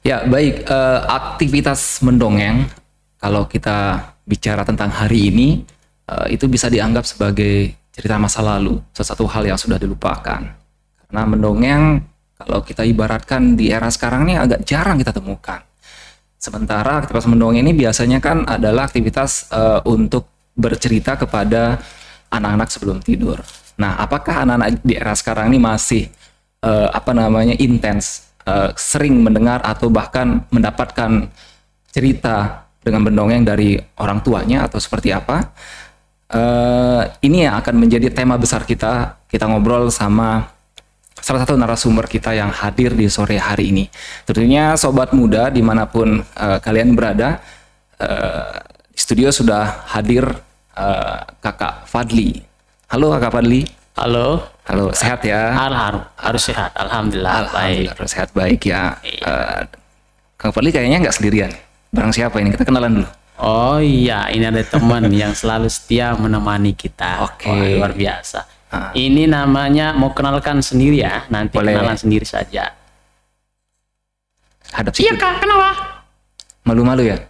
Ya, baik. Aktivitas mendongeng, kalau kita bicara tentang hari ini, itu bisa dianggap sebagai cerita masa lalu, sesuatu hal yang sudah dilupakan. Karena mendongeng, kalau kita ibaratkan di era sekarang ini agak jarang kita temukan. Sementara aktivitas mendongeng ini biasanya kan adalah aktivitas untuk bercerita kepada anak-anak sebelum tidur. Nah, apakah anak-anak di era sekarang ini masih intens, sering mendengar atau bahkan mendapatkan cerita dengan mendongeng dari orang tuanya atau seperti apa? Ini yang akan menjadi tema besar kita ngobrol sama salah satu narasumber kita yang hadir di sore hari ini. Tentunya sobat muda dimanapun kalian berada, di studio sudah hadir Kakak Fadli. Halo Kakak Fadli. Halo. Halo, sehat ya? Harus sehat, alhamdulillah, baik. Harus sehat, baik ya. Kang Fadli kayaknya nggak sendirian. Barang siapa ini? Kita kenalan dulu. Oh iya, ini ada teman yang selalu setia menemani kita. Oke. Wah, luar biasa. Ini namanya, mau kenalkan sendiri ya? Nanti boleh. kenalan sendiri saja. Hadap Iya situ. Kak, kenapa? Malu-malu ya?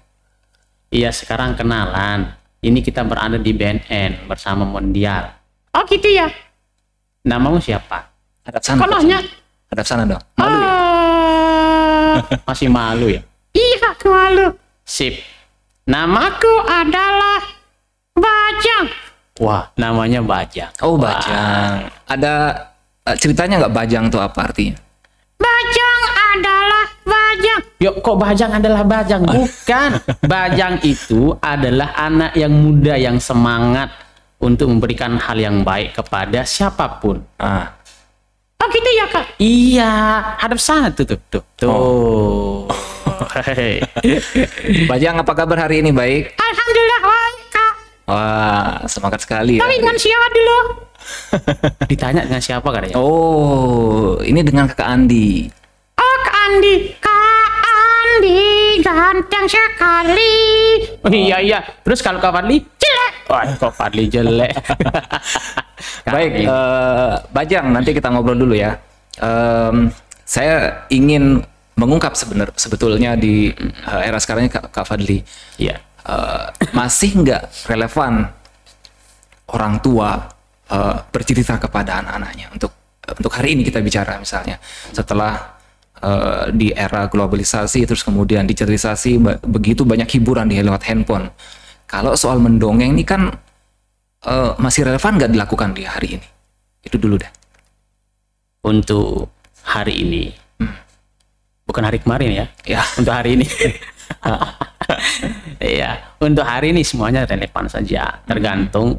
Iya, sekarang kenalan. Ini kita berada di BNN bersama Mondial. Oh gitu ya? Namamu siapa? Hadap sana. Kolahnya? Hadap sana dong. Malu ya? Masih malu ya? Iya, aku malu. Sip. Namaku adalah Bajang. Wah, namanya Bajang. Oh, Wah. Bajang. Ada ceritanya nggak Bajang tuh apa artinya? Bajang adalah Bajang. Yuk, kok Bajang adalah Bajang? Bukan. Bajang itu adalah anak yang muda yang semangat untuk memberikan hal yang baik kepada siapapun. Oh gitu ya Kak? Iya, hadap sana tuh. Hei. Bajang, apa kabar hari ini? Baik? Alhamdulillah baik Kak. Wah, semangat sekali ya. Tapi dengan siapa dulu? Ditanya dengan siapa katanya? Oh, ini dengan Kakak Andi. Oh Kak Andi. Kak Andi ganteng sekali. Oh, iya. Terus kalau Kak Fadli? Jelek. Wah, kok Fadli jelek. Baik, Bajang, nanti kita ngobrol dulu ya. Saya ingin mengungkap sebetulnya di era sekarang ini Kak Fadli. Iya. Masih nggak relevan orang tua bercerita kepada anak-anaknya untuk hari ini kita bicara misalnya setelah di era globalisasi terus kemudian digitalisasi begitu banyak hiburan di lewat handphone. Kalau soal mendongeng ini kan masih relevan nggak dilakukan di hari ini? Itu dulu deh. Untuk hari ini, bukan hari kemarin ya? Ya. Untuk hari ini. Iya, untuk hari ini semuanya relevan saja. Tergantung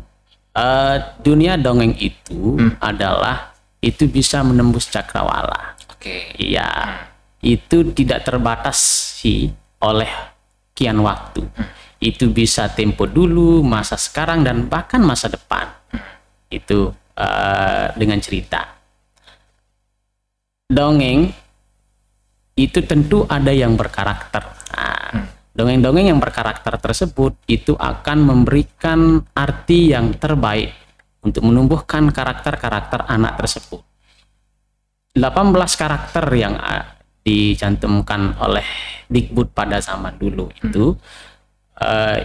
dunia dongeng itu adalah itu bisa menembus cakrawala. Oke. Iya, itu tidak terbatasi oleh kian waktu. Itu bisa tempo dulu, masa sekarang, dan bahkan masa depan. Itu dengan cerita. Dongeng itu tentu ada yang berkarakter. Nah, dongeng-dongeng yang berkarakter tersebut itu akan memberikan arti yang terbaik untuk menumbuhkan karakter-karakter anak tersebut. 18 karakter yang dicantumkan oleh Dikbud pada zaman dulu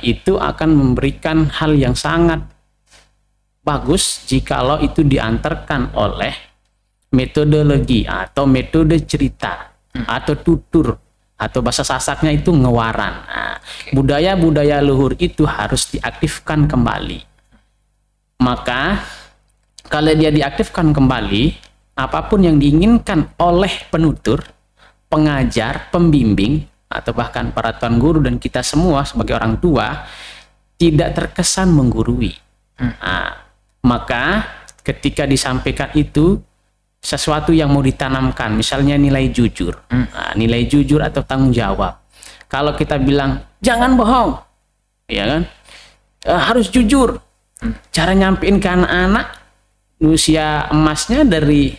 itu akan memberikan hal yang sangat bagus jikalau itu diantarkan oleh metodologi atau metode cerita atau tutur atau bahasa Sasaknya itu ngewaran. Nah, budaya-budaya luhur itu harus diaktifkan kembali. Maka kalau dia diaktifkan kembali, apapun yang diinginkan oleh penutur, pengajar, pembimbing, atau bahkan para tuan guru dan kita semua sebagai orang tua tidak terkesan menggurui. Nah, maka ketika disampaikan itu sesuatu yang mau ditanamkan, misalnya nilai jujur, nilai jujur atau tanggung jawab. Kalau kita bilang jangan bohong, ya kan, harus jujur. Cara nyampein ke anak-anak usia emasnya dari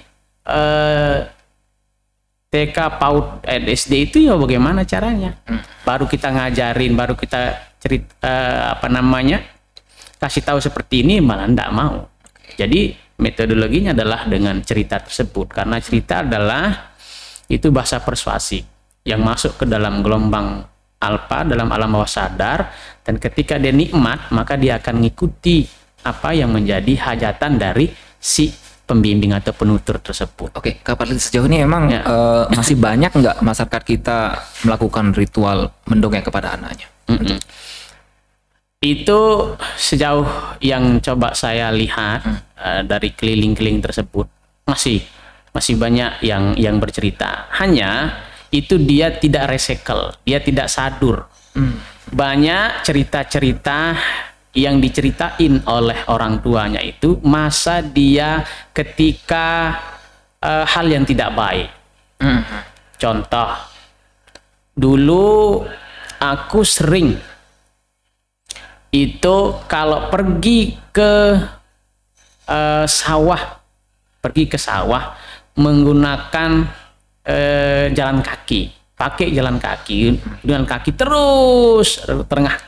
TK, PAUD, SD itu ya bagaimana caranya? Baru kita ngajarin, baru kita kasih tahu seperti ini malah enggak mau. Jadi metodologinya adalah dengan cerita tersebut, karena cerita adalah itu bahasa persuasi. yang masuk ke dalam gelombang alfa dalam alam bawah sadar, dan ketika dia nikmat maka dia akan mengikuti apa yang menjadi hajatan dari si pembimbing atau penutur tersebut. Oke, Kak Fadli, sejauh ini emang masih banyak nggak masyarakat kita melakukan ritual mendongeng kepada anaknya? Itu sejauh yang coba saya lihat dari keliling-keliling tersebut masih banyak yang bercerita. Hanya itu dia tidak recycle, dia tidak sadur. Banyak cerita-cerita yang diceritain oleh orang tuanya itu masa dia ketika hal yang tidak baik. Contoh, dulu aku sering itu kalau pergi ke sawah menggunakan jalan kaki, pakai jalan kaki terus terengah.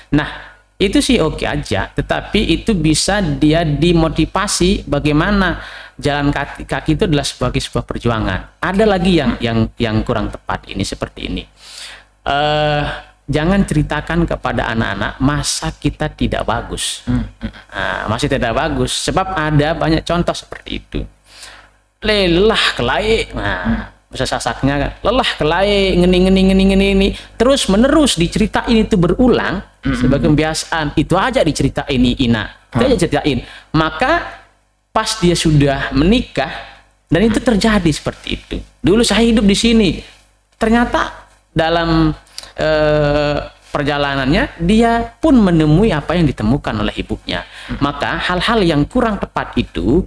Nah, itu sih oke aja, tetapi itu bisa dia dimotivasi bagaimana jalan kaki itu adalah sebagai sebuah perjuangan. Ada lagi yang kurang tepat ini seperti ini. Jangan ceritakan kepada anak-anak masa kita tidak bagus. Masih tidak bagus, sebab ada banyak contoh seperti itu. Lelah kelai, bahasa Sasaknya lelah kelai, ngeni terus menerus diceritain, itu berulang sebagai kebiasaan. Itu aja diceritain itu aja ceritain. Maka pas dia sudah menikah, dan itu terjadi seperti itu. Dulu saya hidup di sini, ternyata dalam perjalanannya dia pun menemui apa yang ditemukan oleh ibunya. Maka hal-hal yang kurang tepat itu,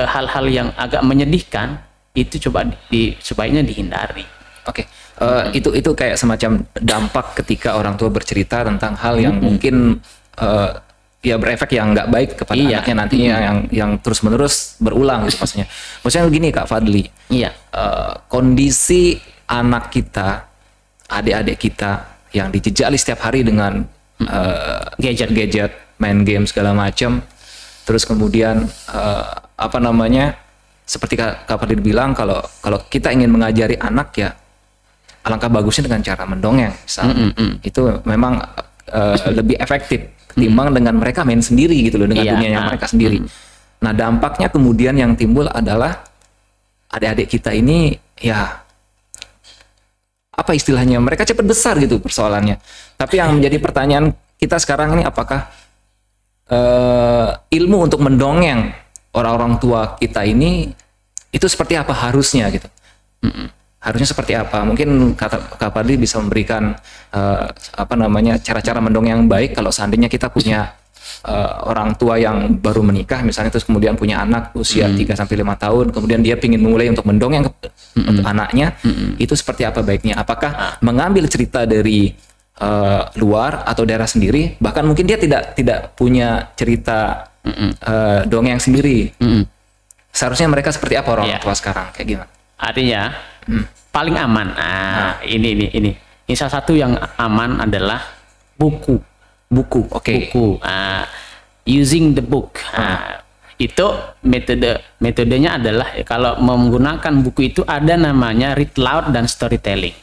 hal-hal yang agak menyedihkan itu sebaiknya dihindari. Oke, itu kayak semacam dampak ketika orang tua bercerita tentang hal yang mungkin ya berefek yang nggak baik kepada anaknya nantinya, yang terus-menerus berulang gitu maksudnya. Maksudnya begini Kak Fadli, kondisi anak kita, adik-adik kita yang dijejali setiap hari dengan gadget, main game segala macam, terus kemudian seperti Kak Fadli bilang, kalau kita ingin mengajari anak, ya alangkah bagusnya dengan cara mendongeng misalnya. Itu memang lebih efektif ketimbang dengan mereka main sendiri gitu loh, dengan dunianya mereka sendiri. Nah, dampaknya kemudian yang timbul adalah adik-adik kita ini, ya apa istilahnya, mereka cepat besar gitu persoalannya. Tapi yang menjadi pertanyaan kita sekarang ini, apakah ilmu untuk mendongeng orang-orang tua kita ini itu seperti apa harusnya gitu? Harusnya seperti apa? Mungkin Kak Fadli bisa memberikan cara-cara mendongeng yang baik kalau seandainya kita punya orang tua yang baru menikah misalnya, terus kemudian punya anak usia 3-5 tahun, kemudian dia ingin memulai untuk mendongeng untuk anaknya, itu seperti apa baiknya? Apakah mengambil cerita dari luar atau daerah sendiri, bahkan mungkin dia tidak punya cerita dongeng sendiri. Seharusnya mereka seperti apa orang tua sekarang, kayak gimana? Artinya paling aman. Ini salah satu yang aman adalah buku. Buku. Using the book. Itu metodenya adalah, kalau menggunakan buku itu ada namanya read loud dan storytelling.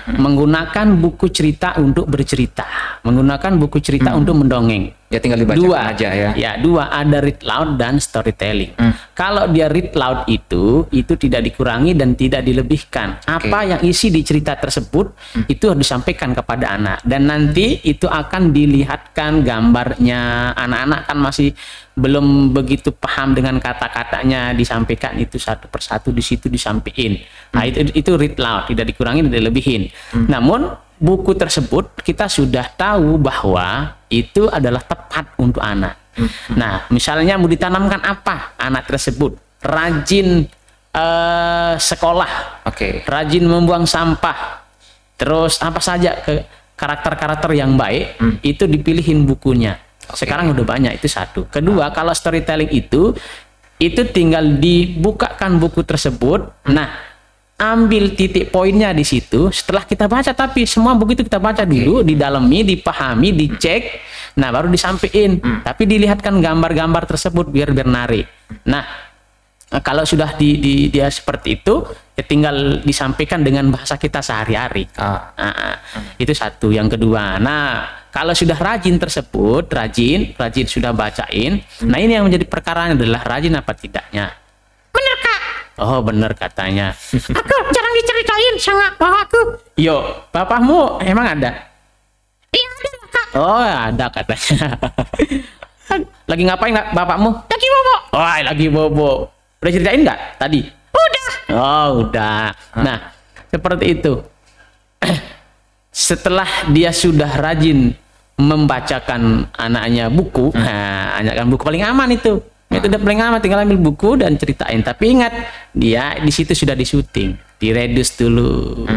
Menggunakan buku cerita untuk bercerita, menggunakan buku cerita untuk mendongeng. Ya tinggal dibacakan aja ya. Ya, dua, ada read loud dan storytelling. Kalau dia read loud itu tidak dikurangi dan tidak dilebihkan. Apa yang isi di cerita tersebut itu harus disampaikan kepada anak, dan nanti itu akan dilihatkan gambarnya. Anak-anak kan masih belum begitu paham dengan kata-katanya, disampaikan itu satu persatu di situ disampaikan. Nah, itu read loud, tidak dikurangi, tidak dilebihin. Namun buku tersebut kita sudah tahu bahwa itu adalah tepat untuk anak. Nah, misalnya mau ditanamkan apa anak tersebut? Rajin sekolah, rajin membuang sampah, terus apa saja karakter-karakter yang baik, itu dipilihin bukunya. Sekarang udah banyak, itu satu. Kedua, kalau storytelling itu tinggal dibukakan buku tersebut. Nah, ambil titik poinnya di situ setelah kita baca, tapi semua buku itu kita baca dulu, didalami, dipahami, dicek, nah baru disampaikan. Tapi dilihatkan gambar-gambar tersebut biar narik. Nah, kalau sudah dia seperti itu, ya tinggal disampaikan dengan bahasa kita sehari-hari. Itu satu. Yang kedua, nah kalau sudah rajin tersebut, rajin sudah bacain, nah ini yang menjadi perkara adalah rajin apa tidaknya. Bener Kak. Oh bener katanya. Aku jarang diceritain sama bapakku. Yo, bapakmu emang ada? Iya ada lah, Kak. Oh ada katanya. Lagi ngapain bapakmu? Lagi bobo. Wah lagi bobo. Udah ceritain nggak tadi? Udah. Oh udah. Nah seperti itu. Setelah dia sudah rajin membacakan anaknya buku, anakkan buku paling aman itu. Itu udah paling aman, tinggal ambil buku dan ceritain. Tapi ingat, dia di situ sudah disyuting, diredus dulu,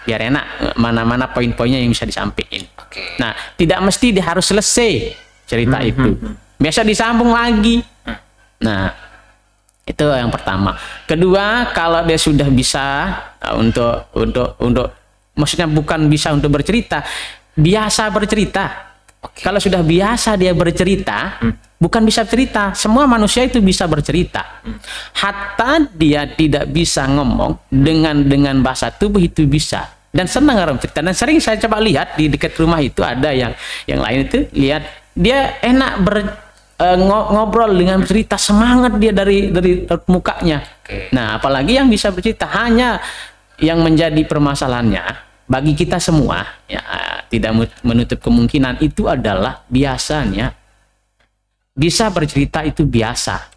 biar enak mana-mana poin-poinnya yang bisa disampaikan. Nah, tidak mesti dia harus selesai cerita itu. Biasa disambung lagi. Nah, itu yang pertama. Kedua, kalau dia sudah bisa untuk maksudnya bukan bisa untuk bercerita, biasa bercerita. Kalau sudah biasa dia bercerita, bukan bisa cerita. Semua manusia itu bisa bercerita. Hatta dia tidak bisa ngomong dengan bahasa tubuh itu bisa. Dan senang orang cerita. Dan sering saya coba lihat di dekat rumah itu ada yang lain itu lihat dia enak ngobrol dengan cerita, semangat dia dari mukanya. Nah, apalagi yang bisa bercerita. Hanya yang menjadi permasalahannya bagi kita semua ya, tidak menutup kemungkinan itu adalah biasanya bisa bercerita itu biasa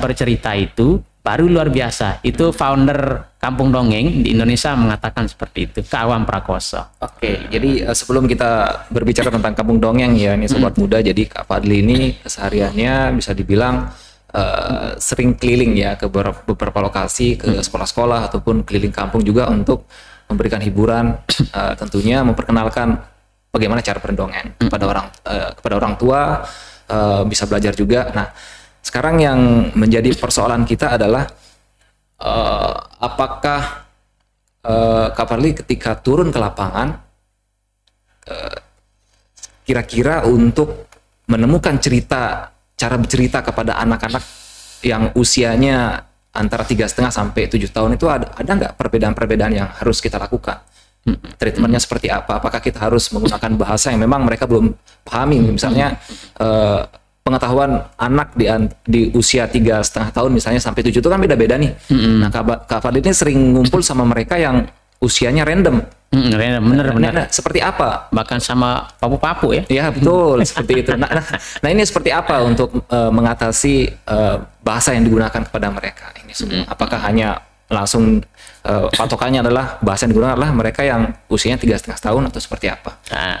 bercerita itu baru luar biasa. Itu founder Kampung Dongeng di Indonesia mengatakan seperti itu, Kawam Prakoso. Jadi sebelum kita berbicara tentang Kampung Dongeng ya, ini sobat muda, jadi Kak Fadli ini kesehariannya bisa dibilang sering keliling ya ke beberapa lokasi, ke sekolah-sekolah ataupun keliling kampung juga untuk memberikan hiburan, tentunya memperkenalkan bagaimana cara berdongeng kepada orang tua, bisa belajar juga. Nah, sekarang yang menjadi persoalan kita adalah apakah Kak Fadli ketika turun ke lapangan kira-kira untuk menemukan cara bercerita kepada anak-anak yang usianya antara 3,5 sampai 7 tahun itu ada nggak perbedaan-perbedaan yang harus kita lakukan? Treatmentnya seperti apa? Apakah kita harus menggunakan bahasa yang memang mereka belum pahami? Misalnya pengetahuan anak di usia 3,5 tahun misalnya sampai 7 itu kan beda-beda nih. Nah, Kak Fadli ini sering ngumpul sama mereka yang usianya random. Random, bener. Nah, seperti apa? Bahkan sama papu-papu ya? Ya betul, seperti itu. Nah ini seperti apa untuk mengatasi bahasa yang digunakan kepada mereka ini semua? Apakah hanya langsung patokannya adalah bahasa yang digunakan adalah mereka yang usianya 3,5 tahun atau seperti apa? Nah,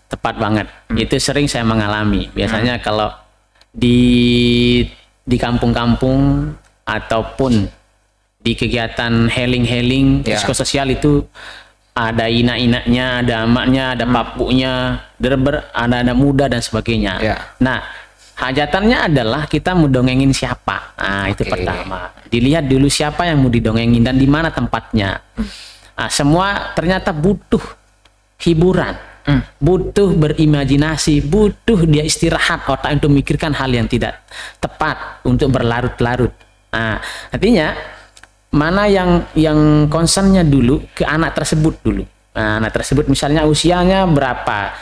tepat banget. Itu sering saya mengalami. Biasanya kalau di kampung-kampung ataupun di kegiatan healing psikososial itu ada ina-inaknya, ada emaknya, ada papunya, ada muda dan sebagainya. Nah, hajatannya adalah kita mau dongengin siapa. Nah, itu pertama. Dilihat dulu siapa yang mau didongengin dan di mana tempatnya. Nah, semua ternyata butuh hiburan, butuh berimajinasi, butuh dia istirahat otak untuk memikirkan hal yang tidak tepat untuk berlarut-larut. Nah, artinya mana yang concernnya dulu ke anak tersebut dulu. Nah, anak tersebut misalnya usianya berapa?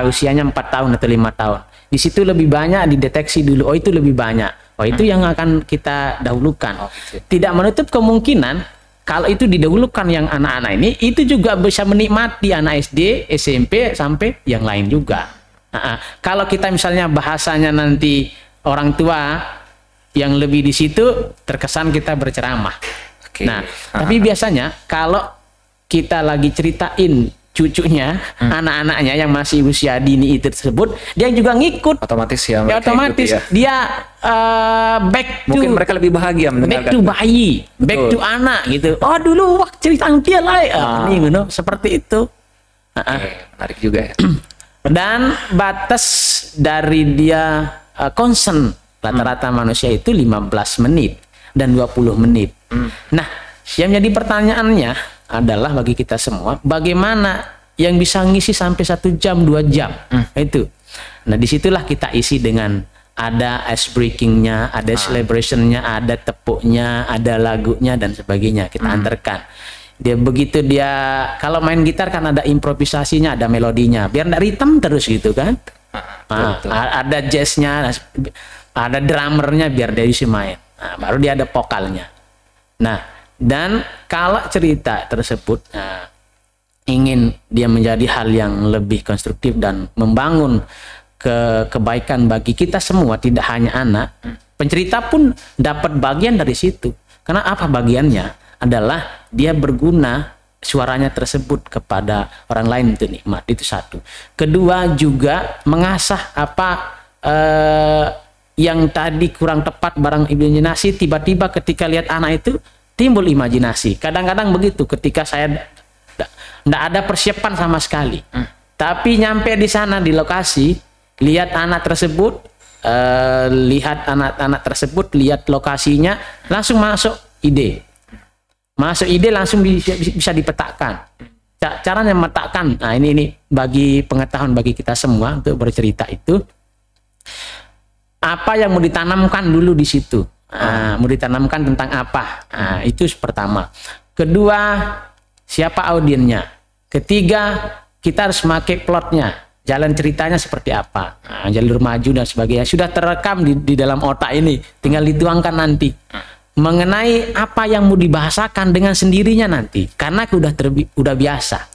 Usianya 4 tahun atau 5 tahun. Di situ lebih banyak dideteksi dulu. Oh, itu lebih banyak. Oh, itu yang akan kita dahulukan. Tidak menutup kemungkinan kalau itu didahulukan yang anak-anak ini, itu juga bisa menikmati anak SD, SMP sampai yang lain juga. Kalau kita misalnya bahasanya nanti orang tua yang lebih di situ, terkesan kita berceramah. Nah, tapi biasanya kalau kita lagi ceritain cucunya, anak-anaknya yang masih usia dini itu tersebut, dia juga ngikut. Otomatis ya. Otomatis dia back to, mungkin mereka lebih bahagia mendengarkan. Back to bayi, back to anak gitu. Oh dulu waktu cerita dia lah, ini seperti itu. Menarik juga ya. Dan batas dari dia concern rata-rata manusia itu 15 menit dan 20 menit. Nah, yang jadi pertanyaannya adalah bagi kita semua, bagaimana yang bisa ngisi sampai 1 jam, 2 jam? Itu. Nah, disitulah kita isi dengan ada ice breakingnya, ada celebrationnya, ada tepuknya, ada lagunya dan sebagainya kita antarkan. Dia begitu dia kalau main gitar kan ada improvisasinya, ada melodinya, biar nggak ritme terus gitu kan. Ada jazznya, ada drummernya biar dia bisa main. Nah, baru dia ada vokalnya. Nah, dan kalau cerita tersebut ingin dia menjadi hal yang lebih konstruktif dan membangun kebaikan bagi kita semua, tidak hanya anak, pencerita pun dapat bagian dari situ. Karena apa bagiannya? Adalah dia berguna suaranya tersebut kepada orang lain untuk nikmat, itu satu. Kedua juga mengasah apa yang tadi kurang tepat barang imajinasi, tiba-tiba ketika lihat anak itu timbul imajinasi. Kadang-kadang begitu ketika saya tidak ada persiapan sama sekali. Tapi nyampe di sana di lokasi, lihat anak tersebut, lihat lokasinya, langsung masuk ide. Masuk ide langsung bisa dipetakan. Caranya memetakan. Nah, ini bagi pengetahuan bagi kita semua untuk bercerita itu apa yang mau ditanamkan dulu di situ. Mau ditanamkan tentang apa? Nah, itu pertama. Kedua, siapa audiennya. Ketiga, kita harus pakai plotnya, jalan ceritanya seperti apa, jalur maju dan sebagainya sudah terekam di dalam otak ini, tinggal dituangkan nanti mengenai apa yang mau dibahasakan dengan sendirinya nanti, karena udah biasa.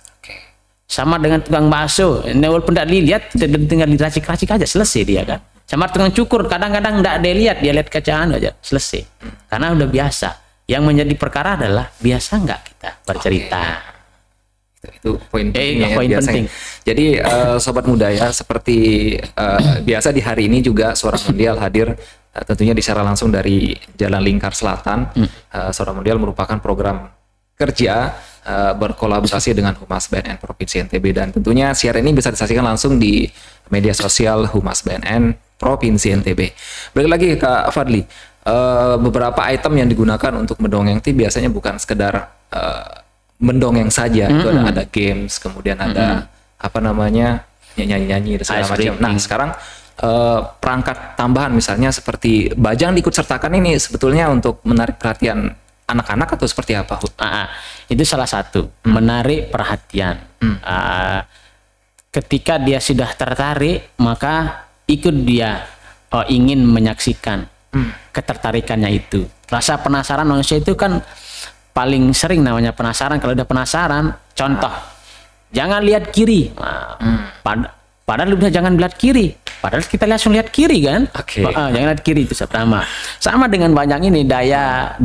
Sama dengan tukang bakso, walaupun tidak dilihat, tinggal diracik-racik aja selesai dia kan. Sama tukang cukur, kadang-kadang tidak dia lihat kacaan aja selesai, karena udah biasa. Yang menjadi perkara adalah biasa nggak kita bercerita. Itu poin penting, poin penting. Jadi sobat muda ya, seperti biasa di hari ini juga Suara Mondial hadir tentunya secara langsung dari Jalan Lingkar Selatan. Suara Mondial merupakan program kerja berkolaborasi dengan Humas BNN Provinsi NTB, dan tentunya siaran ini bisa disaksikan langsung di media sosial Humas BNN Provinsi NTB. Balik lagi Kak Fadli, beberapa item yang digunakan untuk mendongeng itu biasanya bukan sekedar mendongeng saja, itu ada games, kemudian ada apa namanya nyanyi-nyanyi dan segala macam. Nah sekarang perangkat tambahan misalnya seperti bajang diikut sertakan ini sebetulnya untuk menarik perhatian anak-anak atau seperti apa? Itu salah satu menarik perhatian. Ketika dia sudah tertarik, maka ikut dia ingin menyaksikan ketertarikannya itu. Rasa penasaran manusia itu kan paling sering namanya penasaran. Kalau udah penasaran, contoh, jangan lihat kiri. Padahal udah jangan lihat kiri. Padahal kita langsung lihat kiri kan. Jangan lihat kiri, itu pertama. Sama dengan bajang ini, daya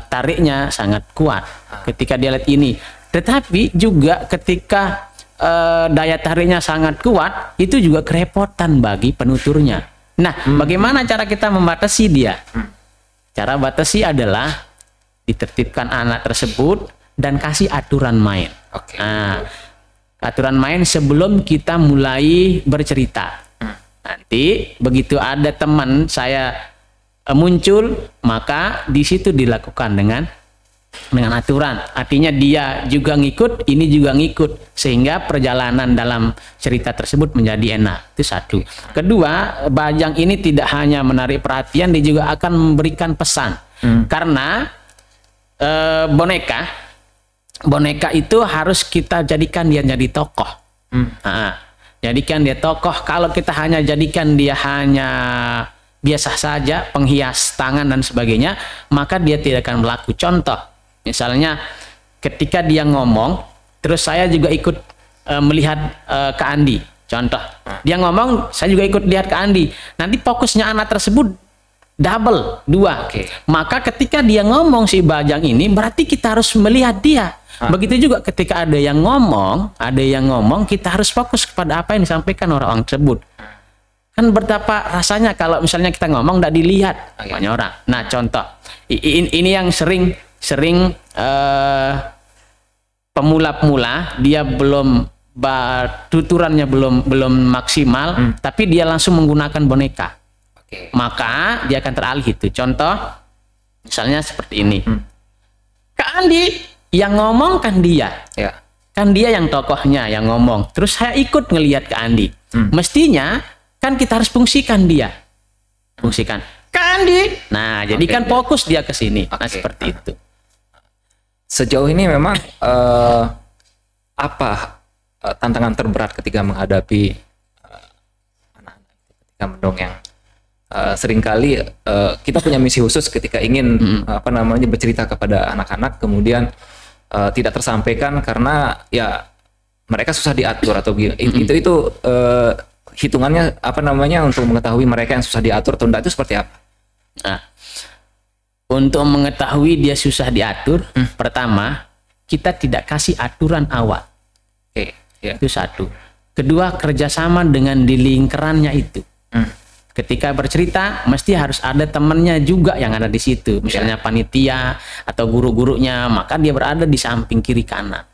tariknya sangat kuat ketika dia lihat ini. Tetapi juga ketika daya tariknya sangat kuat, itu juga kerepotan bagi penuturnya. Nah, bagaimana cara kita membatasi dia? Cara batasi adalah ditertibkan anak tersebut dan kasih aturan main. Aturan main sebelum kita mulai bercerita. Nanti begitu ada teman saya muncul, maka di situ dilakukan dengan aturan. Artinya dia juga ngikut, ini juga ngikut, sehingga perjalanan dalam cerita tersebut menjadi enak. Itu satu. Kedua, bajang ini tidak hanya menarik perhatian, dia juga akan memberikan pesan. Karena boneka itu harus kita jadikan dia jadi tokoh. Jadikan dia tokoh. Kalau kita hanya jadikan dia hanya biasa saja, penghias tangan dan sebagainya, maka dia tidak akan berlaku. Contoh, misalnya ketika dia ngomong, terus saya juga ikut melihat ke Andi. Contoh, dia ngomong, saya juga ikut lihat ke Andi. Nanti fokusnya anak tersebut double, 2. Maka ketika dia ngomong si bajang ini, berarti kita harus melihat dia. Begitu juga ketika ada yang ngomong, kita harus fokus kepada apa yang disampaikan orang tersebut. Kan betapa rasanya kalau misalnya kita ngomong tidak dilihat banyak orang. Nah, contoh ini yang sering pemula-pemula, dia belum tuturannya belum maksimal, tapi dia langsung menggunakan boneka. Maka dia akan teralih itu. Contoh misalnya seperti ini. Kak Andi yang ngomong kan dia. Kan dia yang tokohnya yang ngomong. Terus saya ikut ngelihat ke Andi. Mestinya kan kita harus fungsikan dia. fungsikan. Kandi. Nah, jadi Oke. kan fokus dia ke sini. Nah, Oke. seperti itu. Sejauh ini memang apa tantangan terberat ketika menghadapi anak-anak ketika mendongeng? Seringkali kita punya misi khusus ketika ingin bercerita kepada anak-anak, kemudian tidak tersampaikan karena ya mereka susah diatur atau itu hitungannya untuk mengetahui mereka yang susah diatur atau enggak itu seperti apa? Nah, untuk mengetahui dia susah diatur, pertama kita tidak kasih aturan awal. Oke, ya. Itu satu. Kedua, kerjasama dengan di lingkarannya itu. Ketika bercerita, mesti harus ada temannya juga yang ada di situ. Misalnya panitia atau guru-gurunya, maka dia berada di samping kiri kanan.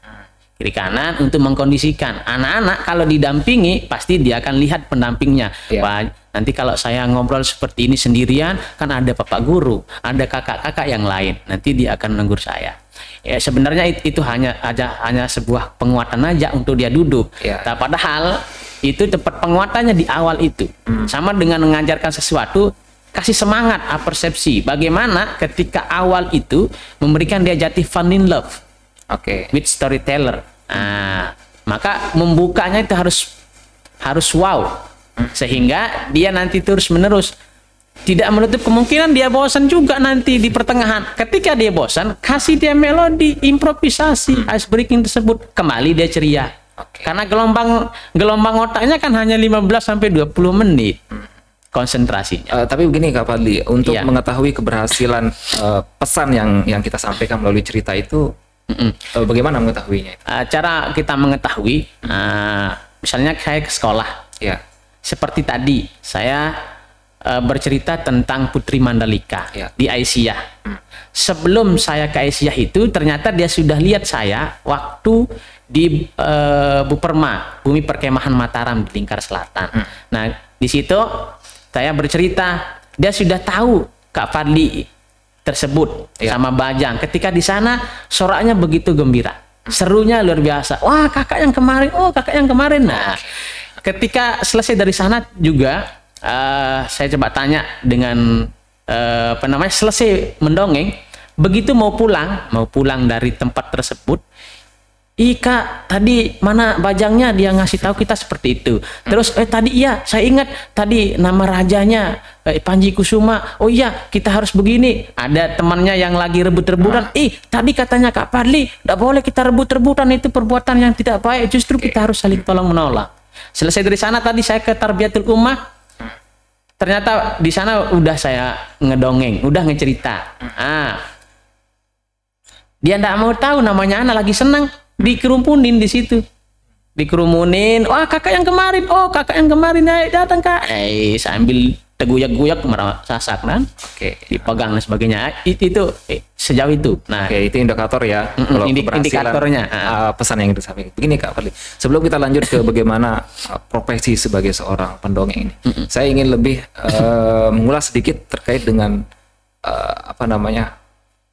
Kiri kanan untuk mengkondisikan. Anak-anak kalau didampingi, pasti dia akan lihat pendampingnya. Ya. Wah, nanti kalau saya ngobrol seperti ini sendirian, kan ada bapak guru, ada kakak-kakak yang lain. Nanti dia akan menegur saya. Ya, sebenarnya itu hanya sebuah penguatan aja untuk dia duduk. Ya. Nah, padahal itu tempat penguatannya di awal itu. Sama dengan mengajarkan sesuatu, kasih semangat, persepsi. Bagaimana ketika awal itu memberikan dia jati fall in love Oke. with storyteller. Nah, maka membukanya itu harus wow. Sehingga dia nanti terus menerus tidak menutup kemungkinan dia bosan juga nanti di pertengahan. Ketika dia bosan, kasih dia melodi, improvisasi, ice breaking tersebut, kembali dia ceria. Oke. Karena gelombang otaknya kan hanya 15 sampai 20 menit konsentrasinya. Tapi begini Kak Fadli, untuk Iya. mengetahui keberhasilan pesan yang kita sampaikan melalui cerita itu, bagaimana mengetahuinya? Cara kita mengetahui, misalnya saya ke sekolah, Ya. seperti tadi saya bercerita tentang Putri Mandalika Ya. di Aisyah. Sebelum saya ke Aisyah itu, ternyata dia sudah lihat saya waktu di Buperma, Bumi Perkemahan Mataram di Lingkar Selatan. Nah, di situ saya bercerita, dia sudah tahu Kak Fadli tersebut sama Bajang. Ketika di sana soraknya begitu gembira, serunya luar biasa. Wah, kakak yang kemarin, oh kakak yang kemarin. Nah, ketika selesai dari sana juga saya coba tanya dengan selesai mendongeng, begitu mau pulang dari tempat tersebut. Kak, tadi mana Bajangnya, dia ngasih tahu kita seperti itu. Terus tadi iya, saya ingat tadi nama rajanya Panji Kusuma. Oh iya, kita harus begini. Ada temannya yang lagi rebut-rebutan. Tadi katanya Kak Fadli, tidak boleh kita rebut-rebutan, itu perbuatan yang tidak baik. Justru kita harus saling tolong-menolong. Selesai dari sana tadi saya ke Tarbiyatul Ummah. Ternyata di sana udah saya ngedongeng, udah ngecerita. Dia tidak mau tahu namanya anak lagi senang. Dikerumunin di situ, dikerumunin. Wah, kakak yang kemarin, ayo datang Kak. Sambil teguyak-guyak merah sasak kan. Oke. Dipegang dan sebagainya. Itu sejauh itu. Nah, Oke, itu indikator ya. Kalau keberhasilan, indikatornya. Pesan yang disampaikan. Begini Kak Fadli, sebelum kita lanjut ke bagaimana profesi sebagai seorang pendongeng ini, saya ingin lebih mengulas sedikit terkait dengan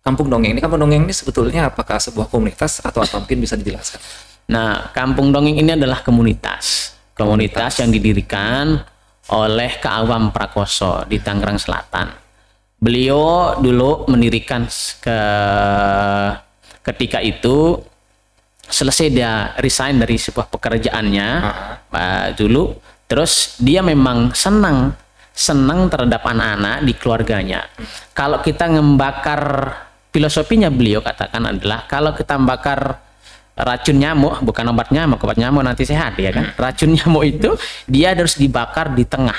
kampung dongeng ini. Kampung dongeng ini sebetulnya apakah sebuah komunitas atau apa, mungkin bisa dijelaskan? Nah, kampung dongeng ini adalah komunitas yang didirikan oleh Kak Awam Prakoso di Tangerang Selatan. Beliau dulu mendirikan ketika itu selesai dia resign dari sebuah pekerjaannya dulu, terus dia memang senang terhadap anak-anak di keluarganya. Kalau kita membakar, filosofinya beliau katakan adalah kalau kita membakar racun nyamuk, bukan obat nyamuk nanti sehat ya kan. Racun nyamuk itu dia harus dibakar di tengah.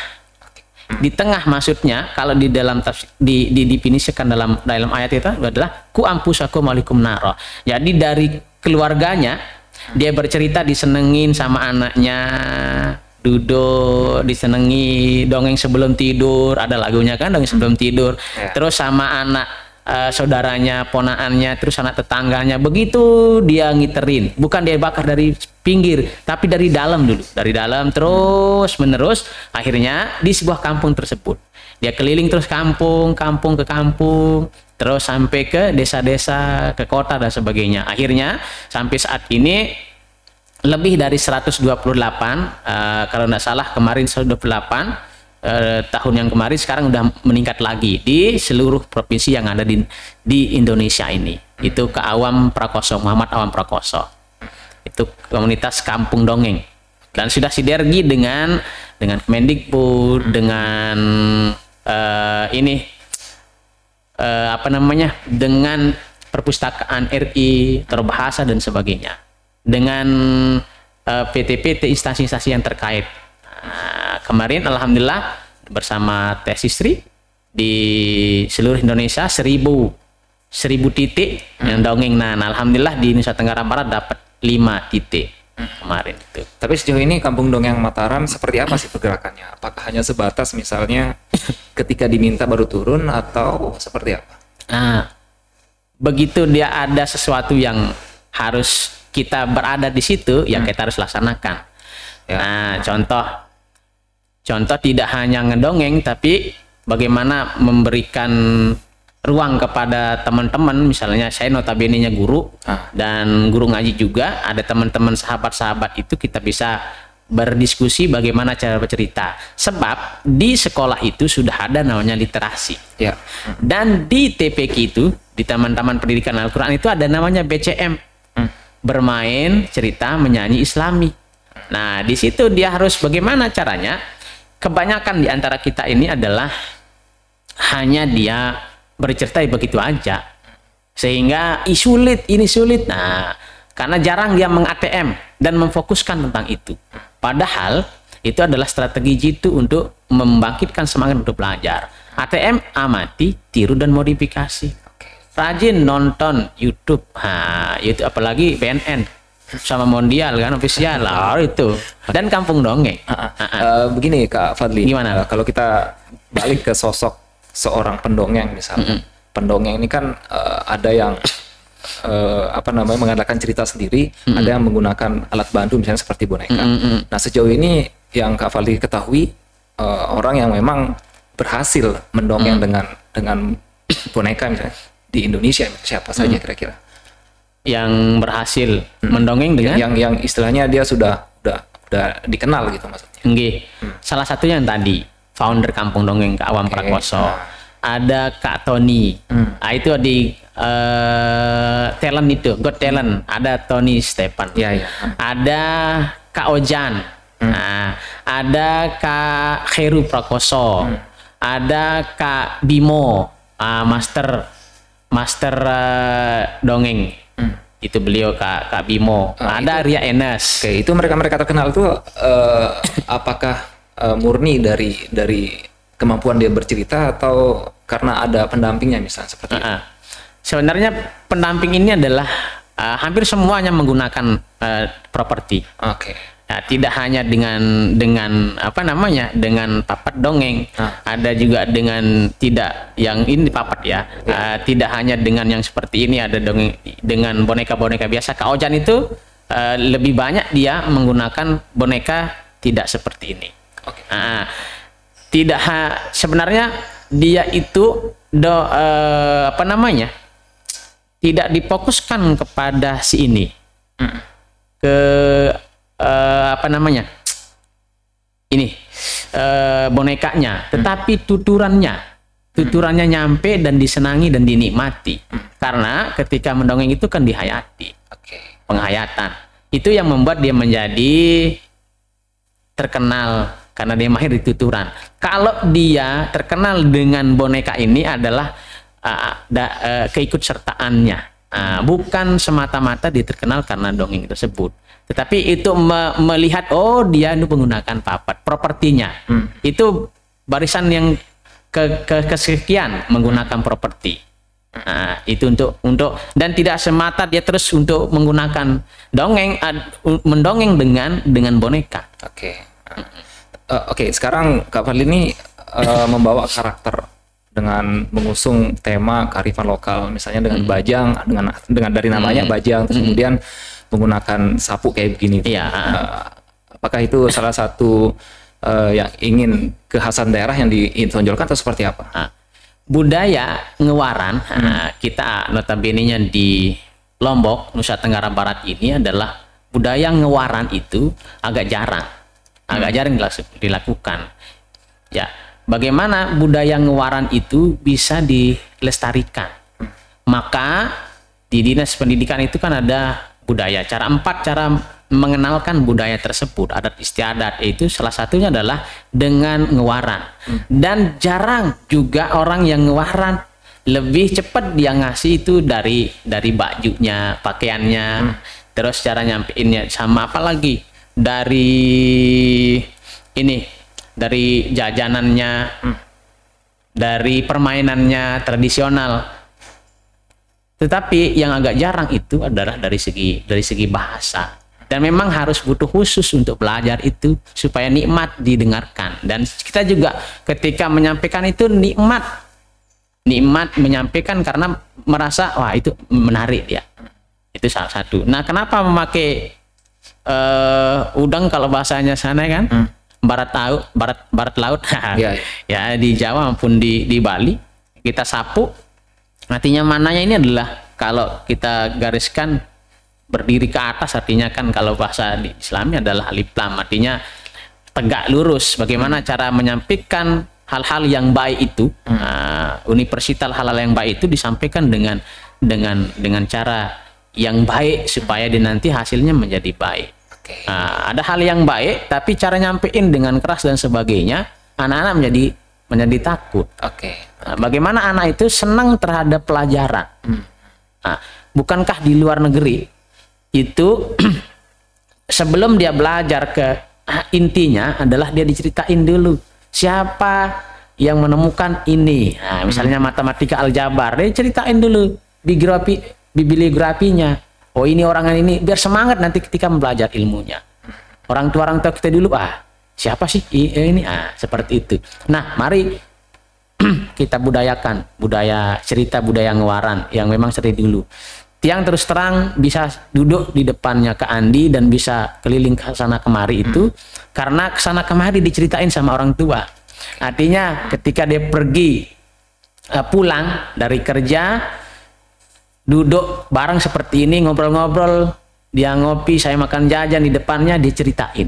Di tengah maksudnya kalau di dalam didefinisikan dalam ayat itu adalah ku ampusakum alaikum naro. Jadi dari keluarganya dia bercerita disenengin sama anaknya, duduk disenengi, dongeng sebelum tidur, ada lagunya kan, dongeng sebelum tidur. Terus sama anak saudaranya, ponaannya, terus anak tetangganya, begitu dia ngiterin, bukan dia bakar dari pinggir tapi dari dalam dulu, dari dalam terus menerus. Akhirnya di sebuah kampung tersebut dia keliling terus kampung ke kampung, terus sampai ke desa-desa, ke kota dan sebagainya. Akhirnya sampai saat ini lebih dari 128, kalau tidak salah kemarin 128 tahun yang kemarin, sekarang udah meningkat lagi di seluruh provinsi yang ada di Indonesia ini. Itu ke Awam Prakoso, Muhammad Awam Prakoso. Itu komunitas Kampung Dongeng. Dan sudah sinergi dengan Kemendikbud, dengan dengan Perpustakaan RI, Terbahasa dan sebagainya. Dengan PT-PT instansi-instansi yang terkait. Kemarin alhamdulillah bersama Teh Sisri di seluruh Indonesia 1000 titik yang dongeng. Nah, alhamdulillah di Nusa Tenggara Barat dapat 5 titik kemarin itu. Tapi sejauh ini Kampung Dongeng Mataram seperti apa sih pergerakannya? Apakah hanya sebatas misalnya ketika diminta baru turun atau seperti apa? Nah, begitu dia ada sesuatu yang harus kita berada di situ, ya kita harus laksanakan. Ya. Nah, contoh tidak hanya ngedongeng, tapi bagaimana memberikan ruang kepada teman-teman. Misalnya saya notabene-nya guru dan guru ngaji juga, ada teman-teman sahabat-sahabat itu kita bisa berdiskusi bagaimana cara bercerita. Sebab di sekolah itu sudah ada namanya literasi. Ya. Dan di TPQ itu, di Taman-Taman Pendidikan Al-Quran itu ada namanya BCM. Bermain, cerita, menyanyi Islami. Nah, di situ dia harus bagaimana caranya. Kebanyakan di antara kita ini adalah hanya dia bercerita begitu aja. Sehingga ini sulit. Nah, karena jarang dia meng-ATM dan memfokuskan tentang itu. Padahal itu adalah strategi jitu untuk membangkitkan semangat untuk belajar. ATM amati, tiru dan modifikasi. Rajin nonton YouTube. YouTube apalagi BNN sama Mondial kan official lah itu, dan Kampung Dongeng. Begini Kak Fadli, gimana? Kalau kita balik ke sosok seorang pendongeng misalnya, pendongeng ini kan ada yang mengadakan cerita sendiri, ada yang menggunakan alat bantu misalnya seperti boneka. Nah, sejauh ini yang Kak Fadli ketahui, orang yang memang berhasil mendongeng dengan boneka misalnya di Indonesia siapa saja kira-kira? Yang berhasil mendongeng dengan yang istilahnya dia sudah dikenal gitu maksudnya. Nggih. Salah satunya yang tadi founder Kampung Dongeng Kak Awam Prakoso. Ada Kak Tony. Itu di talent itu, Got Talent. Ada Tony Stephen. Ya. Ada Kak Ojan. Ada Kak Heru Prakoso. Ada Kak Bimo, master dongeng. Itu beliau Kak Bimo. Ada Ria Enes. Oke, itu mereka terkenal itu apakah murni dari kemampuan dia bercerita atau karena ada pendampingnya misalnya seperti itu? Sebenarnya pendamping ini adalah hampir semuanya menggunakan properti. Oke. Nah, tidak hanya dengan papat dongeng, ada juga dengan tidak yang ini papat ya. Tidak hanya dengan yang seperti ini, ada dongeng dengan boneka-boneka biasa. Kak Ojan itu lebih banyak dia menggunakan boneka tidak seperti ini. Sebenarnya dia itu tidak difokuskan kepada si ini. Bonekanya, tetapi tuturannya nyampe dan disenangi dan dinikmati. Karena ketika mendongeng itu kan dihayati. Penghayatan itu yang membuat dia menjadi terkenal karena dia mahir di tuturan. Kalau dia terkenal dengan boneka ini adalah keikutsertaannya, bukan semata-mata dia terkenal karena dongeng tersebut, tetapi itu melihat dia itu menggunakan papat propertinya. Itu barisan yang kesekian menggunakan properti. Itu untuk dan tidak semata dia terus untuk menggunakan mendongeng dengan boneka. Oke, sekarang Kak Fadli ini membawa karakter dengan mengusung tema kearifan lokal, misalnya dengan bajang, dengan dari namanya bajang, terus kemudian menggunakan sapu kayak begini. Apakah itu salah satu yang ingin kekhasan daerah yang ditonjolkan atau seperti apa? Budaya ngewaran, kita notabene-nya di Lombok, Nusa Tenggara Barat ini adalah budaya ngewaran itu agak jarang dilakukan. Ya, bagaimana budaya ngewaran itu bisa dilestarikan? Maka di Dinas Pendidikan itu kan ada budaya. Cara mengenalkan budaya tersebut, adat istiadat, itu salah satunya adalah dengan ngewaran. Dan jarang juga orang yang ngewaran, lebih cepat dia ngasih itu dari bajunya, pakaiannya, terus cara nyampeinnya, sama apa lagi dari jajanannya, dari permainannya tradisional. Tetapi yang agak jarang itu adalah dari segi bahasa. Dan memang harus butuh khusus untuk belajar itu supaya nikmat didengarkan. Dan kita juga ketika menyampaikan itu nikmat menyampaikan karena merasa wah itu menarik ya. Itu salah satu. Nah, kenapa memakai udang kalau bahasanya sana kan? Barat laut. Ya, di Jawa maupun di Bali kita sapu. Artinya mananya ini adalah kalau kita gariskan berdiri ke atas, artinya kan kalau bahasa di Islami adalah alif lam, artinya tegak lurus. Bagaimana cara menyampaikan hal-hal yang baik itu, universal hal-hal yang baik itu disampaikan dengan cara yang baik supaya nanti hasilnya menjadi baik. Ada hal yang baik tapi cara nyampein dengan keras dan sebagainya, anak-anak menjadi takut. Bagaimana anak itu senang terhadap pelajaran? Bukankah di luar negeri itu sebelum dia belajar intinya adalah dia diceritain dulu siapa yang menemukan ini. Misalnya matematika aljabar, dia ceritain dulu bibliografinya. Oh, ini orang ini, biar semangat nanti ketika belajar ilmunya. Orang tua kita dulu, siapa sih ini? Seperti itu. Nah, mari kita budayakan budaya cerita, budaya ngewaran yang memang sering dulu. Tiang terus terang bisa duduk di depannya ke Andi dan bisa keliling ke sana kemari itu karena ke sana kemari diceritain sama orang tua. Artinya ketika dia pergi pulang dari kerja, duduk bareng seperti ini, ngobrol-ngobrol, dia ngopi, saya makan jajan di depannya, dia ceritain.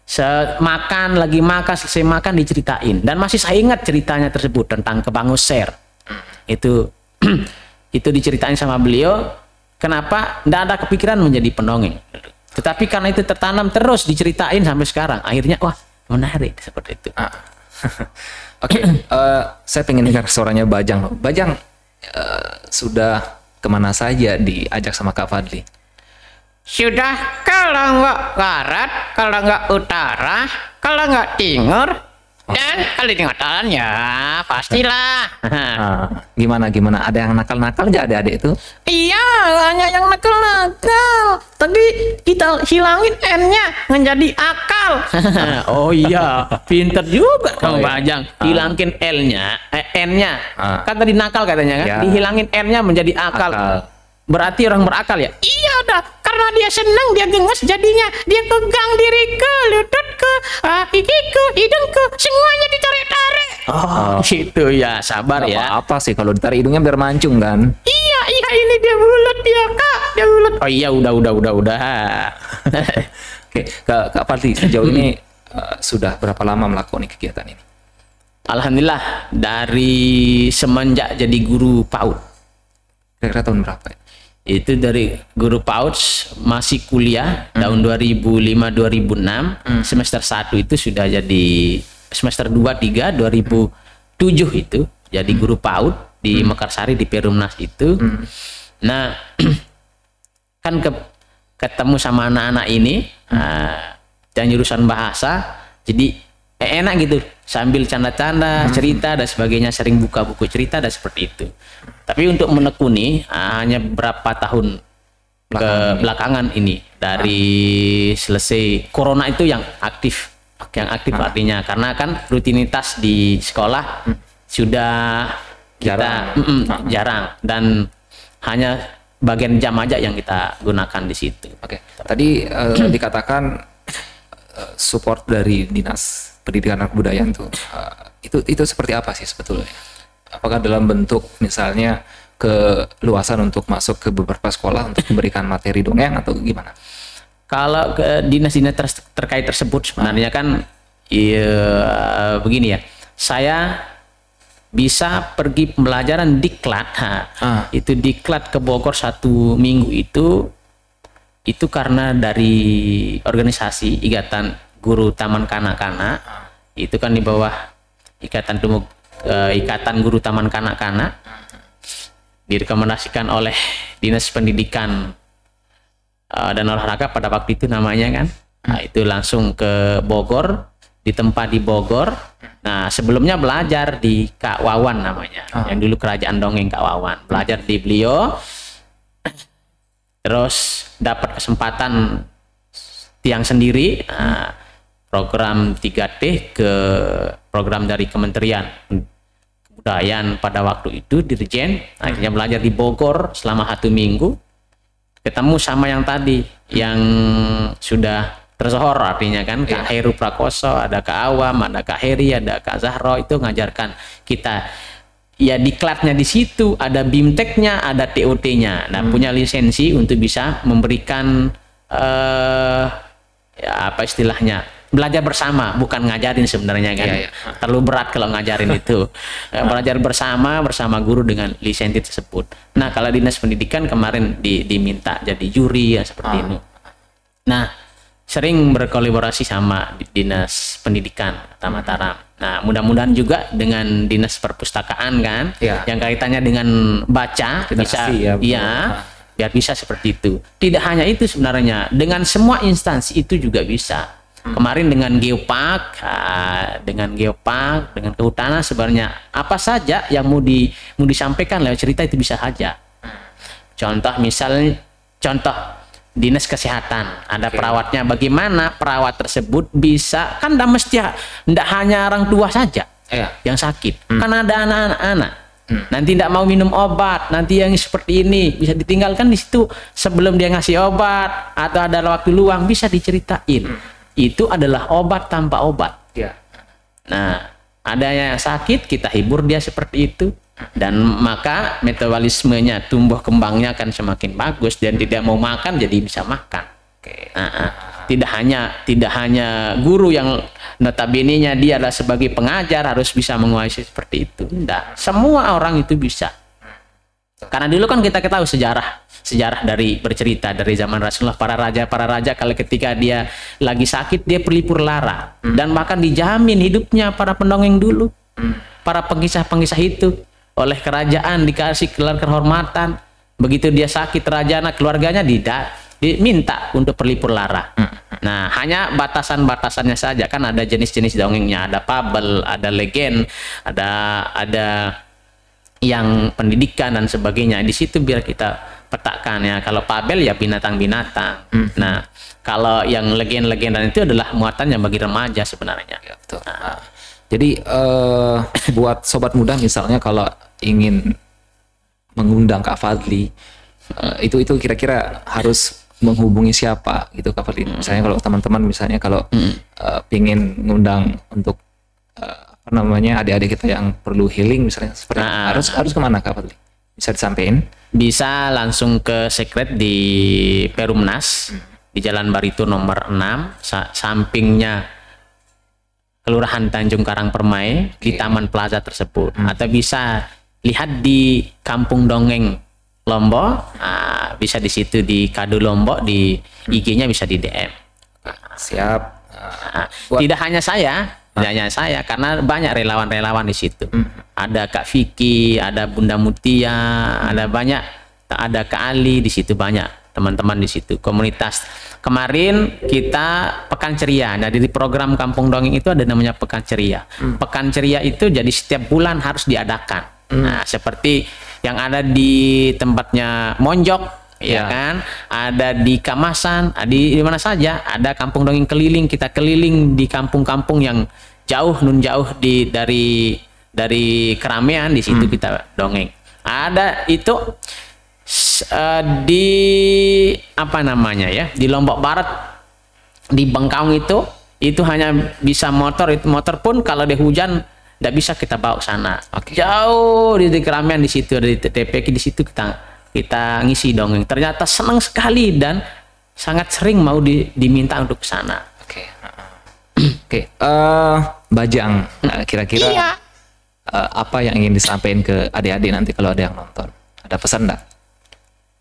Lagi makan, selesai makan diceritain. Dan masih saya ingat ceritanya tersebut tentang kebanguser. Itu diceritain sama beliau. Kenapa? Tidak ada kepikiran menjadi pendongeng. Tetapi karena itu tertanam terus diceritain sampai sekarang. Akhirnya wah menarik seperti itu. Saya pengen dengar suaranya Bajang. Bajang sudah kemana saja diajak sama Kak Fadli? Sudah, kalau nggak barat, kalau nggak utara, kalau nggak timur, dan kalau di tengah ya pastilah. Gimana? Ada yang nakal-nakal nggak adik-adik itu? Iya, banyak yang nakal-nakal. Tadi kita hilangin N-nya menjadi akal. Oh iya, pinter juga Kang Bajang. Hilangin N-nya. Kan tadi nakal katanya kan? Ya. Dihilangin N-nya menjadi akal. Berarti orang berakal ya? Iya dah, karena dia senang, dia gemes jadinya. Dia pegang diriku, lututku, gigiku, hidungku, semuanya ditarik-tarik. Oh, gitu ya, sabar ya. Apa sih kalau ditarik hidungnya biar mancung kan? Iya, ini dia bulat dia Kak, dia bulat. Oh iya, udah. Oke, Kak Fadli sejauh ini sudah berapa lama melakukan kegiatan ini? Alhamdulillah dari semenjak jadi guru PAUD. Kira-kira tahun berapa ya? Itu dari guru PAUD masih kuliah tahun 2005-2006, semester 1 itu sudah jadi semester 2-3 2007 itu jadi guru PAUD di Mekarsari di Perumnas itu. Nah, kan ketemu sama anak-anak ini dan jurusan bahasa, jadi enak gitu sambil canda-canda, cerita dan sebagainya, sering buka buku cerita dan seperti itu. Tapi untuk menekuni hanya berapa tahun belakangan ini dari selesai corona itu yang aktif artinya karena kan rutinitas di sekolah sudah jarang dan hanya bagian jam aja yang kita gunakan di situ. Oke. Tadi dikatakan support dari Dinas Pendidikan dan Kebudayaan tuh itu seperti apa sih sebetulnya? Apakah dalam bentuk misalnya keluasan untuk masuk ke beberapa sekolah untuk memberikan materi dongeng atau gimana? Kalau ke dinas-dinas terkait tersebut sebenarnya kan begini ya, saya bisa pergi pembelajaran diklat. Itu diklat ke Bogor 1 minggu itu karena dari organisasi Ikatan Guru Taman Kanak-Kanak. Itu kan di bawah Ikatan Guru Taman Kanak-Kanak, direkomendasikan oleh Dinas Pendidikan dan Olahraga pada waktu itu namanya kan. Nah, itu langsung ke Bogor, ditempa di Bogor. Nah, sebelumnya belajar di Kak Wawan namanya, yang dulu Kerajaan Dongeng Kak Wawan. Belajar di beliau, terus dapat kesempatan tiang sendiri, program 3T ke program dari Kementerian Kebudayaan pada waktu itu, Dirjen. Akhirnya belajar di Bogor selama 1 minggu, ketemu sama yang tadi, yang sudah tersohor artinya kan, Kak Heru Prakoso, ada Kak Awam, ada Kak Heri, ada Kak Zahro. Itu ngajarkan kita ya, diklatnya di situ, ada BIMTEK-nya, ada TOT-nya. Nah, punya lisensi untuk bisa memberikan ya apa istilahnya, belajar bersama, bukan ngajarin sebenarnya kan. Terlalu berat kalau ngajarin itu. Belajar bersama guru dengan lisensi tersebut. Nah, kalau Dinas Pendidikan kemarin diminta jadi juri ya, seperti itu. Nah, sering berkolaborasi sama Dinas Pendidikan Kota Mataram. Nah, mudah-mudahan juga dengan Dinas Perpustakaan kan, yang kaitannya dengan baca bisa, biar bisa seperti itu. Tidak hanya itu sebenarnya, dengan semua instansi itu juga bisa. Kemarin dengan Geopark, dengan kehutanan, sebenarnya apa saja yang mau disampaikan lewat cerita itu bisa saja. Contoh Dinas Kesehatan, ada perawatnya, bagaimana perawat tersebut bisa, kan tidak hanya orang tua saja yang sakit, kan ada anak-anak, nanti tidak mau minum obat, nanti yang seperti ini bisa ditinggalkan di situ sebelum dia ngasih obat, atau ada waktu luang bisa diceritain. Itu adalah obat tanpa obat. Nah, ada yang sakit, kita hibur dia seperti itu. Dan maka metabolismenya, tumbuh kembangnya akan semakin bagus, dan tidak mau makan jadi bisa makan. Tidak hanya guru yang notabene-nya dia adalah sebagai pengajar harus bisa menguasai seperti itu. Tidak, semua orang itu bisa. Karena dulu kan kita ketahui sejarah dari bercerita dari zaman Rasulullah, para raja kalau ketika dia lagi sakit dia pelipur lara, dan bahkan dijamin hidupnya para pendongeng dulu, para pengisah-pengisah itu oleh kerajaan dikasih gelar kehormatan. Begitu dia sakit, rajana keluarganya diminta untuk pelipur lara. Nah, hanya batasan-batasannya saja kan, ada jenis-jenis dongengnya, ada fabel, ada legend, ada yang pendidikan dan sebagainya. Di situ biar kita petakan ya. Kalau fabel ya binatang-binatang. Nah, kalau yang legend-legend itu adalah muatannya bagi remaja sebenarnya. Betul. Jadi buat sobat muda misalnya kalau ingin mengundang Kak Fadli, itu kira-kira harus menghubungi siapa gitu Kak Fadli? Misalnya kalau teman-teman misalnya kalau pingin ngundang untuk adik-adik kita yang perlu healing misalnya, seperti harus kemana Kak Fadli? Bisa disampaikan? Bisa langsung ke Secret di Perumnas, di Jalan Barito nomor 6, sampingnya Kelurahan Tanjung Karang Permai, di Taman Plaza tersebut. Atau bisa lihat di Kampung Dongeng Lombok, bisa di situ di Kadu Lombok, di IG-nya bisa di DM. Siap. Tidak hanya saya, karena banyak relawan-relawan di situ. Ada Kak Vicky, ada Bunda Mutia, ada Kak Ali di situ, banyak teman-teman di situ, komunitas. Kemarin kita Pekan Ceria. Nah, di program Kampung Dongeng itu ada namanya Pekan Ceria. Pekan Ceria itu jadi setiap bulan harus diadakan. Nah, seperti yang ada di tempatnya Monjok, ya kan? Ada di Kamasan, di mana saja ada Kampung Dongeng keliling. Kita keliling di kampung-kampung yang jauh dari keramaian, di situ kita dongeng. Ada itu di di Lombok Barat, di Bengkaung itu hanya bisa motor. Itu motor pun kalau ada hujan tidak bisa kita bawa ke sana. Jauh di keramaian, di situ ada di TPK, di situ kita ngisi dongeng. Ternyata senang sekali dan sangat sering mau diminta untuk ke sana. Oke, Bajang, kira-kira Iya. apa yang ingin disampaikan ke adik-adik nanti kalau ada yang nonton? Ada pesan enggak?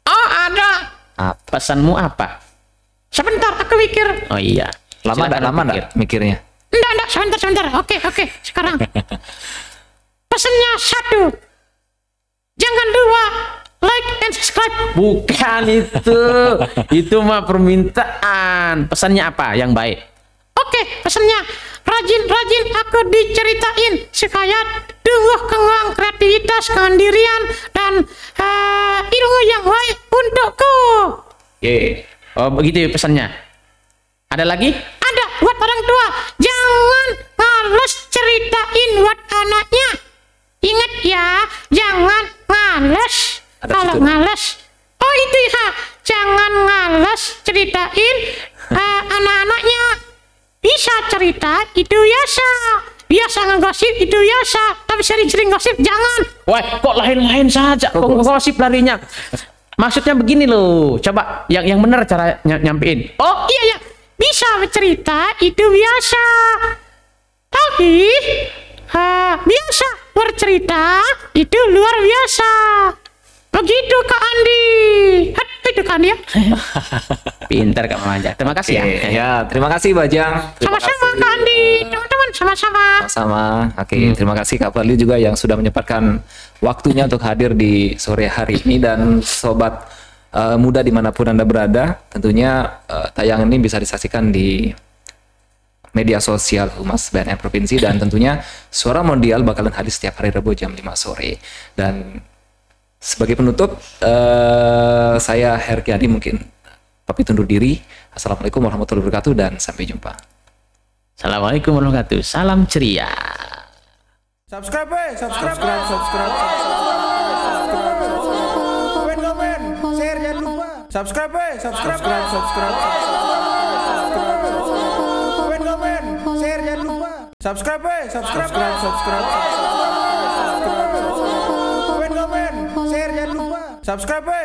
Oh, ada. Apa? Pesanmu apa? Sebentar, aku mikir. Oh iya. Lama Silakan enggak pikir. mikirnya? Enggak, sebentar. Oke, sekarang. Pesannya 1. Jangan lupa like and subscribe. Bukan itu. Itu mah permintaan. Pesannya apa yang baik? Oke, pesannya rajin-rajin aku diceritain supaya tumbuh kembang kreativitas, kemandirian, dan ilmu yang baik untukku. Oke. Oh begitu ya pesannya. Ada lagi? Ada buat orang tua, jangan males ceritain buat anaknya. Ingat ya, jangan males. Ada Kalau fitur. males, oh itu ya, jangan males ceritain anak-anaknya. Bisa cerita itu biasa, biasa ngegosip itu biasa, tapi sering-sering gosip jangan. Wah, kok lain-lain saja? Kok gosip larinya? Maksudnya begini loh. Coba yang benar cara nyampein. Oh iya, bisa bercerita itu biasa, tapi biasa bercerita itu luar biasa. Begitu Kak Andi. Itu kan ya. Pintar Kak Manja. Terima kasih Oke, ya. ya, terima kasih Bajang. Terima Sama-sama kasih. Kak Andi. Teman-teman sama-sama. Sama. Oke, terima kasih Kak Fadli juga yang sudah menyempatkan waktunya untuk hadir di sore hari ini, dan sobat muda dimanapun Anda berada, tentunya tayangan ini bisa disaksikan di media sosial Humas BNN Provinsi, dan tentunya Suara Mondial bakalan hadir setiap hari Rabu jam 5 sore. Dan sebagai penutup, saya Herki Adi mungkin pamit undur diri. Assalamualaikum warahmatullahi wabarakatuh dan sampai jumpa. Assalamualaikum warahmatullahi wabarakatuh. Salam ceria. Subscribe. Komen, share jangan lupa. Subscribe. Komen, share jangan lupa. Subscribe. Komen, share jangan lupa. Subscribe. Komen, share jangan lupa. Subscribe. Komen, share jangan lupa. Subscribe.